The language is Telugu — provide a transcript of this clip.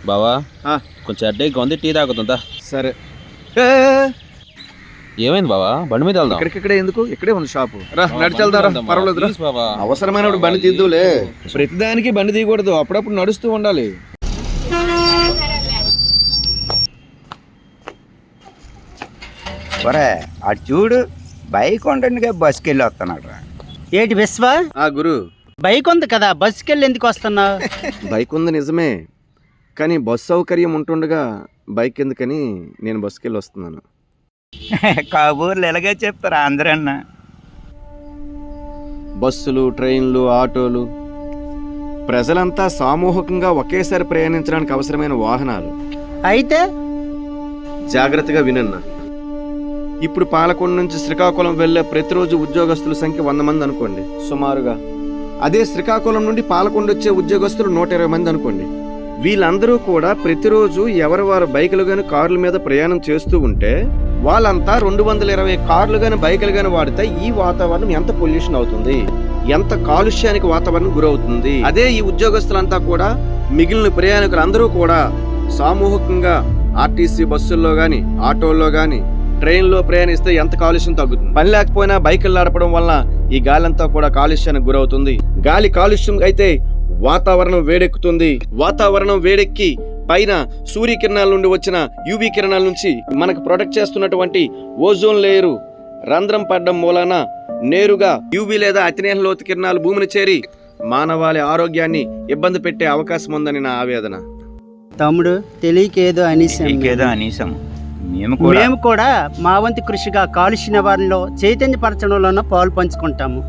బావా ఆ, కొంచెం అడ్డకి ఉంది, టీ తాగుతుందా? సరే. ఏమైంది బావా? బండి మీద వెళ్దాం. ఇక్కడికిక్కడే ఎందుకు? ఇక్కడే ఉంది షాపు. రా బావా, నడిచి బండి వెళ్దాం. వెళ్దాం బావా. పర్వాలేదు రా. ప్లీజ్ బావా. అవసరమైనప్పుడు బండి తీద్దులే. ప్రతిదానికి బండి తీయకూడదు, అప్పుడప్పుడు నడుస్తూ ఉండాలి. ఒరే అటు చూడు, బైక్ ఉండగా బస్కి వెళ్ళి వస్తున్నాడు రా. ఏటి విశ్వ, ఆ గురు, బైక్ ఉంది కదా, బస్సుకి వెళ్ళి ఎందుకు వస్తున్నావు? బైక్ ఉంది నిజమే, కానీ బస్సు సౌకర్యం ఉంటుండగా బైక్ ఎందుకని నేను బస్సుకి వెళ్ళి వస్తున్నాను. కాబూర్లు ఎలాగే చెప్తారా అందరన్న. బస్సులు, ట్రైన్లు, ఆటోలు ప్రజలంతా సామూహికంగా ఒకేసారి ప్రయాణించడానికి అవసరమైన వాహనాలు. అయితే జాగ్రత్తగా వినన్నా. ఇప్పుడు పాలకొండ నుంచి శ్రీకాకుళం వెళ్ళే ప్రతిరోజు ఉద్యోగస్తుల సంఖ్య 100 మంది అనుకోండి సుమారుగా. అదే శ్రీకాకుళం నుండి పాలకొండ వచ్చే ఉద్యోగస్తులు 120 మంది అనుకోండి. వీళ్ళందరూ కూడా ప్రతిరోజు ఎవరు వారు బైకులు గాని కార్ల మీద ప్రయాణం చేస్తూ ఉంటే వాళ్ళంతా 220 కార్లు గాని బైకులు గాని వాడితే ఈ వాతావరణం ఎంత పొల్యూషన్ అవుతుంది, ఎంత కాలుష్యానికి వాతావరణం గురవుతుంది. అదే ఈ ఉద్యోగస్తులంతా కూడా మిగిలిన ప్రయాణికులందరూ కూడా సామూహికంగా ఆర్టీసీ బస్సుల్లో గాని, ఆటోల్లో గాని, ట్రైన్లో ప్రయాణిస్తే ఎంత కాలుష్యం తగ్గుతుంది. పని లేకపోయినా బైకులు నడపడం వల్ల ఈ గాలి అంతా కూడా కాలుష్యానికి గురవుతుంది. గాలి కాలుష్యం అయితే వాతావరణం వేడెక్కుతుంది. వాతావరణం వేడెక్కి పైన సూర్యకిరణాల నుండి వచ్చిన యూవీ కిరణాల నుంచి మనకు ప్రొటెక్ట్ చేస్తున్నటువంటి ఓజోన్ లేయరు రంధ్రం పడడం మూలాన నేరుగా యూవీ లేదా అతినేహ లోతు కిరణాలు భూమిని చేరి మానవాళి ఆరోగ్యాన్ని ఇబ్బంది పెట్టే అవకాశం ఉందని నా ఆవేదన. తమ్ముడు, తెలియకేదో ఇంకేదో అనీసం. మేము మేము కూడా మా వంతు కృషిగా కాలుష్య నివారణలో చైతన్యపరచడంలోనూ పాలు పంచుకుంటాము.